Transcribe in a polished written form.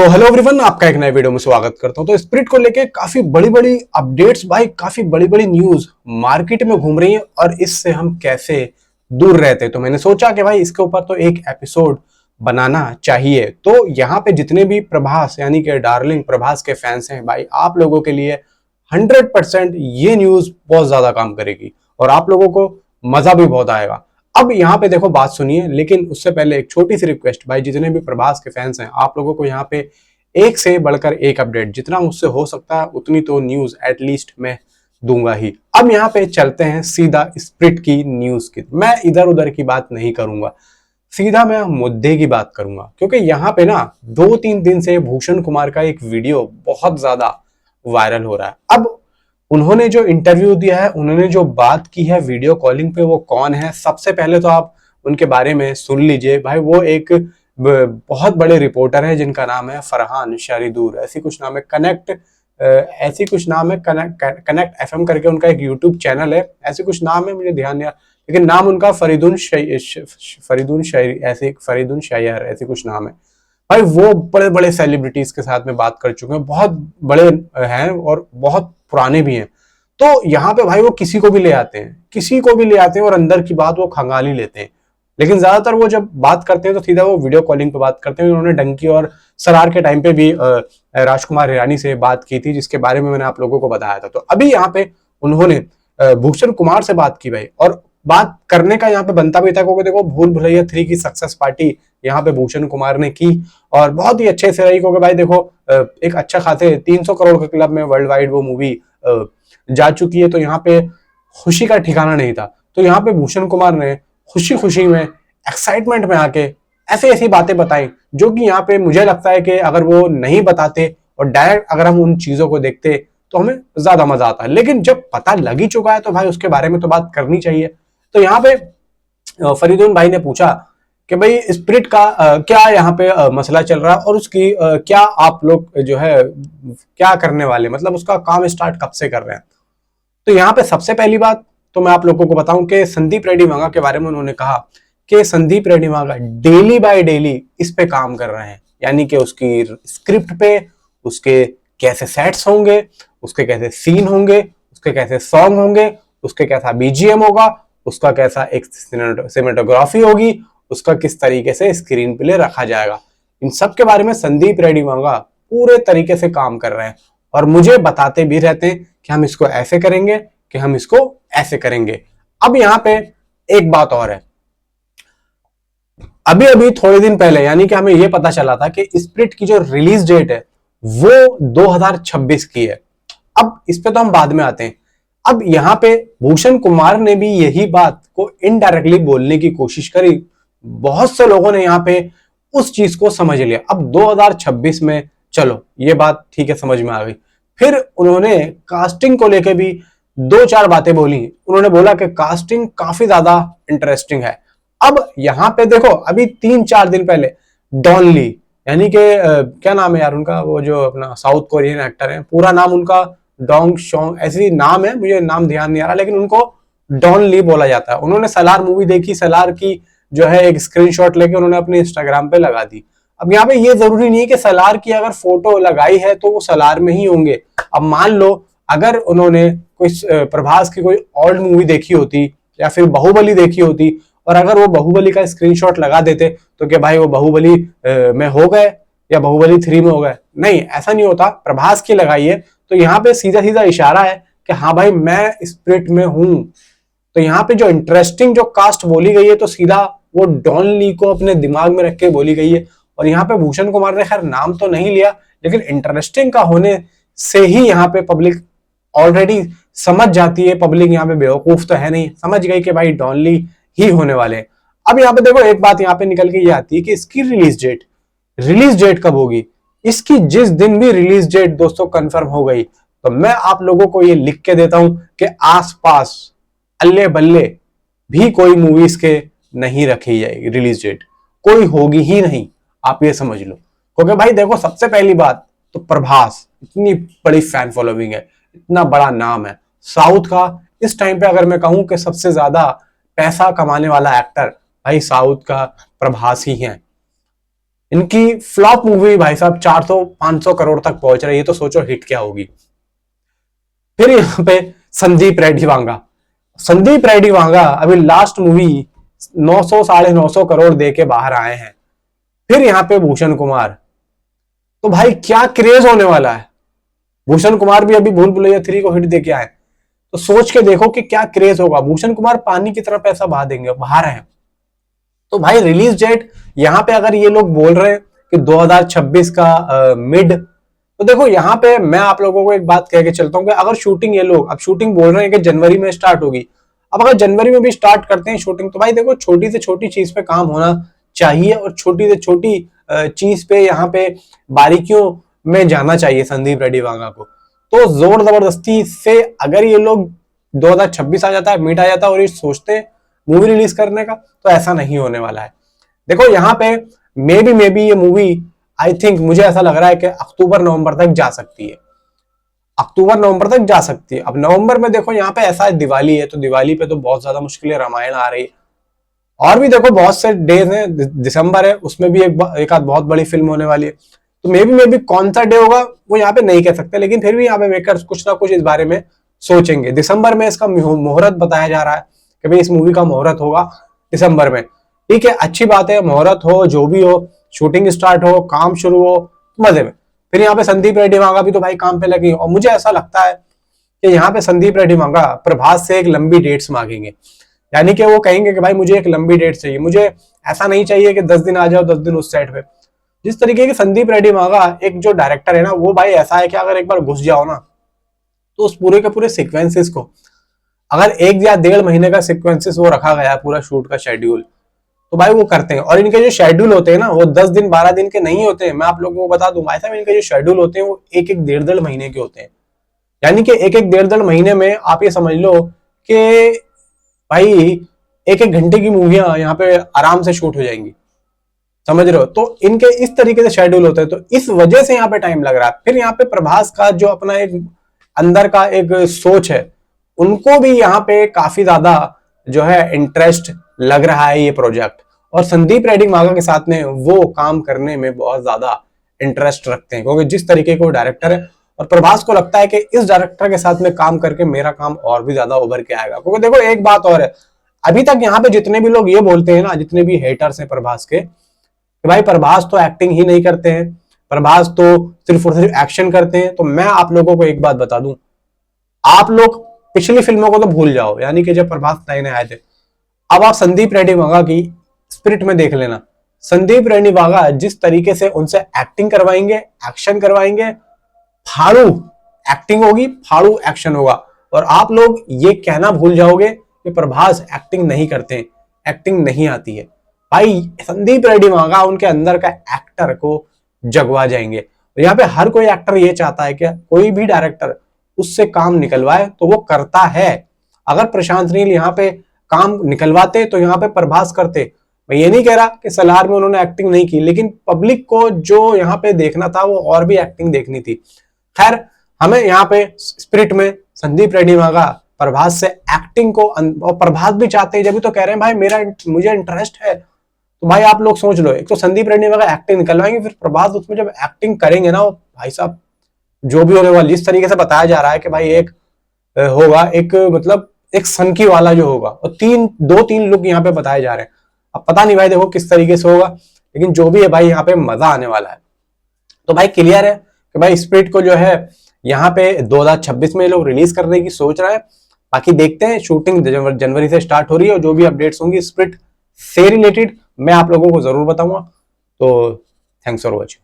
तो hello everyone, आपका एक नए वीडियो में स्वागत करता हूं। तो स्प्रिट को लेके काफी बड़ी बड़ी अपडेट्स भाई, काफी बड़ी बड़ी न्यूज मार्केट में घूम रही है और इससे हम कैसे दूर रहते। तो मैंने सोचा कि भाई इसके ऊपर तो एक एपिसोड बनाना चाहिए। तो यहाँ पे जितने भी प्रभास यानी कि डार्लिंग प्रभास के फैंस हैं भाई, आप लोगों के लिए 100% ये न्यूज बहुत ज्यादा काम करेगी और आप लोगों को मजा भी बहुत आएगा। अब यहाँ पे देखो, बात सुनिए, लेकिन उससे पहले एक छोटी सी रिक्वेस्ट भाई, जितने भी प्रभास के फैंस हैं आप लोगों को यहाँ पे एक से बढ़कर एक अपडेट, जितना मुझसे हो सकता है उतनी तो न्यूज एटलीस्ट मैं दूंगा ही। अब यहाँ पे चलते हैं सीधा स्प्रिट की न्यूज की। मैं इधर उधर की बात नहीं करूंगा, सीधा मैं मुद्दे की बात करूंगा, क्योंकि यहाँ पे ना 2-3 दिन से भूषण कुमार का एक वीडियो बहुत ज्यादा वायरल हो रहा है। अब उन्होंने जो इंटरव्यू दिया है, उन्होंने जो बात की है वीडियो कॉलिंग पे, वो कौन है सबसे पहले तो आप उनके बारे में सुन लीजिए भाई। वो एक बहुत बड़े रिपोर्टर है जिनका नाम है फरहान शारिदूर, ऐसी कुछ नाम है, ऐसी कुछ नाम है, कनेक्ट एफएम करके उनका एक यूट्यूब चैनल है, ऐसी कुछ नाम है, मुझे ध्यान नहीं आ, लेकिन नाम उनका फरीदुन शायर ऐसी कुछ नाम है भाई। वो बड़े बड़े सेलिब्रिटीज के साथ में बात कर चुके हैं, बहुत बड़े हैं और बहुत पुराने भी हैं। तो यहाँ पे भाई वो किसी को भी ले आते हैं और अंदर की बात वो खंगाली लेते हैं। लेकिन ज्यादातर वो जब बात करते हैं तो सीधा वो वीडियो कॉलिंग पे बात करते हैं। उन्होंने डंकी और सरार के टाइम पे भी राजकुमार हिरानी से बात की थी, जिसके बारे में मैंने आप लोगों को बताया था। तो अभी यहाँ पे उन्होंने भूषण कुमार से बात की भाई, और बात करने का यहाँ पे बनता भी था, क्योंकि देखो भूल भुलैया 3 की सक्सेस पार्टी यहाँ पे भूषण कुमार ने की और बहुत ही अच्छे से रही, क्योंकि भाई देखो एक अच्छा खासे 300 करोड़ के क्लब में वर्ल्ड वाइड वो मूवी जा चुकी है। तो यहाँ पे खुशी का ठिकाना नहीं था। तो यहाँ पे भूषण कुमार ने खुशी खुशी में, एक्साइटमेंट में आके ऐसी ऐसी बातें बताई, जो कि यहाँ पे मुझे लगता है कि अगर वो नहीं बताते और डायरेक्ट अगर हम उन चीजों को देखते तो हमें ज्यादा मजा आता है। लेकिन जब पता लग ही चुका है तो भाई उसके बारे में तो बात करनी चाहिए। तो यहाँ पे फरीदुन भाई ने पूछा कि भाई स्पिरिट का क्या यहाँ पे मसला चल रहा है और उसकी क्या आप लोग जो है क्या करने वाले, मतलब उसका काम स्टार्ट कब से कर रहे हैं। तो यहाँ पे सबसे पहली बात तो मैं आप लोगों को बताऊं कि संदीप रेड्डी वांगा के बारे में उन्होंने कहा कि Sandeep Reddy Vanga daily by daily इस पे काम कर रहे हैं, यानी कि उसकी स्क्रिप्ट पे, उसके कैसे सेट्स होंगे, उसके कैसे सीन होंगे, उसके कैसे सॉन्ग होंगे, उसके कैसा बीजीएम होगा, उसका कैसा एक सिनेमेटोग्राफी होगी, उसका किस तरीके से स्क्रीन प्ले रखा जाएगा। इन सब के बारे में संदीप रेड्डी वांगा पूरे तरीके से काम कर रहे हैं और मुझे बताते भी रहते हैं कि हम इसको ऐसे करेंगे, कि हम इसको ऐसे करेंगे। अब यहाँ पे एक बात और है, अभी अभी थोड़े दिन पहले यानी कि हमें यह पता चला था कि स्प्रिट की जो रिलीज डेट है वो 2026 की है। अब इस पे तो हम बाद में आते हैं। अब यहाँ पे भूषण कुमार ने भी यही बात को इनडायरेक्टली बोलने की कोशिश करी। बहुत से लोगों ने यहाँ पे उस चीज को समझ लिया। अब 2026 में चलो ये बात ठीक है, समझ में आ गई। फिर उन्होंने कास्टिंग को लेके भी 2-4 बातें बोली। उन्होंने बोला कि कास्टिंग काफी ज्यादा इंटरेस्टिंग है। अब यहाँ पे देखो, अभी 3-4 दिन पहले डॉन ली, यानी कि क्या नाम है यार उनका, वो जो अपना साउथ कोरियन एक्टर है, पूरा नाम उनका डोंग शोंग ऐसी नाम है, मुझे नाम ध्यान नहीं आ रहा, लेकिन उनको डॉन ली बोला जाता है। उन्होंने सलार मूवी देखी, सलार की जो है एक स्क्रीनशॉट लेके उन्होंने अपने इंस्टाग्राम पे लगा दी। अब यहाँ पे ये जरूरी नहीं है कि सलार की अगर फोटो लगाई है तो वो सलार में ही होंगे। अब मान लो अगर उन्होंने कोई प्रभास की कोई ओल्ड मूवी देखी होती या फिर बाहुबली देखी होती और अगर वो बाहुबली का स्क्रीनशॉट लगा देते तो क्या भाई वो बाहुबली में हो गए या बाहुबली 3 में हो गए? नहीं, ऐसा नहीं होता। प्रभास की लगाई है तो यहाँ पे सीधा सीधा इशारा है कि हाँ भाई मैं स्पिरिट में हूं। तो यहाँ पे जो इंटरेस्टिंग जो कास्ट बोली गई है तो सीधा वो डॉन ली को अपने दिमाग में रख के बोली गई है। और यहाँ पे भूषण कुमार ने खैर नाम तो नहीं लिया, लेकिन इंटरेस्टिंग का होने से ही यहाँ पे पब्लिक ऑलरेडी समझ जाती है। पब्लिक यहाँ पे बेवकूफ तो है नहीं, समझ गई कि भाई डॉन ली ही होने वाले। अब यहाँ पे देखो एक बात यहाँ पे निकल के ये आती है कि इसकी रिलीज डेट कब होगी। इसकी जिस दिन भी रिलीज डेट दोस्तों कंफर्म हो गई तो मैं आप लोगों को ये लिख के देता हूं कि आसपास अल्ले बल्ले भी कोई मूवीज के नहीं रखी जाएगी रिलीज डेट, कोई होगी ही नहीं, आप ये समझ लो। क्योंकि भाई देखो, सबसे पहली बात तो प्रभास इतनी बड़ी फैन फॉलोइंग है, इतना बड़ा नाम है साउथ का। इस टाइम पे अगर मैं कहूं कि सबसे ज्यादा पैसा कमाने वाला एक्टर भाई साउथ का प्रभास ही है। इनकी फ्लॉप मूवी भाई साहब 400-500 करोड़ तक पहुंच रही है, तो सोचो हिट क्या होगी। फिर यहाँ पे संदीप रेड्डी वांगा, संदीप रेड्डी वांगा अभी लास्ट मूवी 900 950 करोड़ दे के बाहर आए हैं। फिर यहाँ पे भूषण कुमार, तो भाई क्या क्रेज होने वाला है। भूषण कुमार भी अभी भूल भुलैया 3 को हिट दे के आए, तो सोच के देखो कि क्या क्रेज होगा। भूषण कुमार पानी की तरह पैसा बहा देंगे, बहा रहे हैं। तो भाई रिलीज डेट यहाँ पे अगर ये लोग बोल रहे हैं कि 2026 का मिड, तो देखो यहाँ पे मैं आप लोगों को एक बात कह के चलता हूँ कि अगर शूटिंग ये लोग अब शूटिंग बोल रहे हैं कि जनवरी में स्टार्ट होगी, अब अगर जनवरी में भी स्टार्ट करते हैं शूटिंग, तो भाई देखो छोटी से छोटी चीज पे काम होना चाहिए और छोटी से छोटी चीज पे यहाँ पे बारीकियों में जाना चाहिए संदीप रेड्डी वांगा को। तो जोर जबरदस्ती से अगर ये लोग 2026 आ जाता है, मिड आ जाता है और ये सोचते हैं मूवी रिलीज करने का, तो ऐसा नहीं होने वाला है। देखो यहाँ पे मे बी ये मूवी आई थिंक मुझे ऐसा लग रहा है कि अक्टूबर नवंबर तक जा सकती है, अक्टूबर नवंबर तक जा सकती है। अब नवंबर में देखो यहाँ पे ऐसा है दिवाली है, तो दिवाली पे तो बहुत ज्यादा मुश्किल है, रामायण आ रही है, और भी देखो बहुत से डेज हैं, दिसंबर है उसमें भी एक आध बहुत बड़ी फिल्म होने वाली है। तो मे बी कौन सा डे होगा वो यहाँ पे नहीं कह सकते, लेकिन फिर भी यहाँ पे मेकर्स कुछ ना कुछ इस बारे में सोचेंगे। दिसंबर में इसका मुहूर्त बताया जा रहा है कि भाई इस मूवी का मुहूर्त होगा दिसंबर में। ठीक है, अच्छी बात है, मुहूर्त हो जो भी हो, शूटिंग स्टार्ट हो, काम शुरू हो, मजे में। फिर यहाँ पे संदीप रेड्डी वांगा भी तो भाई काम पे लगी, और मुझे ऐसा लगता है कि यहाँ पे संदीप रेड्डी वांगा प्रभास से एक लंबी डेट्स मांगेंगे, यानी कि वो कहेंगे कि भाई मुझे एक लंबी डेट चाहिए, मुझे ऐसा नहीं चाहिए कि 10 दिन आ जाओ 10 दिन उस सेट पे। जिस तरीके की संदीप रेड्डी वांगा एक जो डायरेक्टर है ना, वो भाई ऐसा है कि अगर एक बार घुस जाओ ना, तो उस पूरे के पूरे सिक्वेंसेस को, अगर 1 या 1.5 महीने का सिक्वेंसेस वो रखा गया पूरा शूट का शेड्यूल, तो भाई वो करते हैं। और इनके जो शेड्यूल होते हैं ना, वो 10 दिन 12 दिन के नहीं होते हैं, मैं आप लोगों को बता दूं भाई साहब, इनके जो शेड्यूल होते हैं वो 1-1 1.5 महीने के होते हैं। यानी कि 1-1 1.5 महीने में आप ये समझ लो कि भाई 1-1 घंटे की मूवियां यहाँ पे आराम से शूट हो जाएंगी, समझ रहे हो। तो इनके इस तरीके से शेड्यूल होते हैं, तो इस वजह से यहाँ पे टाइम लग रहा है। फिर यहाँ पे प्रभास का जो अपना एक अंदर का एक सोच है, उनको भी यहाँ पे काफी ज्यादा जो है इंटरेस्ट लग रहा है ये प्रोजेक्ट, और संदीप रेड्डी वांगा के साथ में वो काम करने में बहुत ज्यादा इंटरेस्ट रखते हैं, क्योंकि जिस तरीके को डायरेक्टर है, और प्रभास को लगता है कि इस डायरेक्टर के साथ में काम करके मेरा काम और भी ज्यादा उभर के आएगा। क्योंकि देखो एक बात और है, अभी तक यहाँ पे जितने भी लोग ये बोलते हैं ना, जितने भी हेटर्स हैं प्रभास के, कि भाई प्रभास तो एक्टिंग ही नहीं करते हैं, प्रभास तो सिर्फ और सिर्फ एक्शन करते हैं, तो मैं आप लोगों को एक बात बता दूं, आप लोग पिछली फिल्मों को तो भूल जाओ, यानी कि जब प्रभास नए नए आए थे। अब आप संदीप रेड्डी वांगा की स्पिरिट में देख लेना, संदीप रेड्डी वांगा जिस तरीके से उनसे एक्टिंग करवाएंगे, एक्शन करवाएंगे, फाड़ू एक्टिंग होगी, फाड़ू एक्शन होगा, और आप लोग ये कहना भूल जाओगे कि प्रभास एक्टिंग नहीं करते, एक्टिंग नहीं आती है। भाई संदीप रेड्डी वांगा उनके अंदर का एक्टर को जगवा जाएंगे। तो यहाँ पे हर कोई एक्टर ये चाहता है कि कोई भी डायरेक्टर उससे काम निकलवाए, तो वो करता है। अगर प्रशांत नील यहाँ पे काम निकलवाते तो यहाँ पे प्रभास करते। मैं ये नहीं कह रहा कि सलार में उन्होंने एक्टिंग नहीं की, लेकिन पब्लिक को जो यहाँ पे देखना था वो और भी एक्टिंग देखनी थी। खैर, हमें यहाँ पे स्पिरिट में संदीप रेड्डी वांगा प्रभास से एक्टिंग को, और प्रभास भी चाहते हैं, जब भी तो कह रहे हैं भाई मुझे इंटरेस्ट है। तो भाई आप लोग सोच लो, एक तो संदीप रेड्डी वांगा एक्टिंग निकलवाएंगे, फिर प्रभास उसमें जब एक्टिंग करेंगे ना, वो भाई साहब जो भी होने वाला, जिस तरीके से बताया जा रहा है कि भाई एक होगा, एक मतलब एक सनकी वाला जो होगा, और 2-3 लुक यहाँ पे बताए जा रहे हैं। अब पता नहीं भाई देखो किस तरीके से होगा, लेकिन जो भी है भाई यहाँ पे मजा आने वाला है। तो भाई क्लियर है कि भाई स्पिरिट को जो है यहाँ पे 2026 में लोग रिलीज करने की सोच रहे हैं। बाकी देखते हैं, शूटिंग जनवरी से स्टार्ट हो रही है, और जो भी अपडेट्स होंगी स्पिरिट से रिलेटेड मैं आप लोगों को जरूर बताऊंगा। तो थैंक्स फॉर वॉचिंग।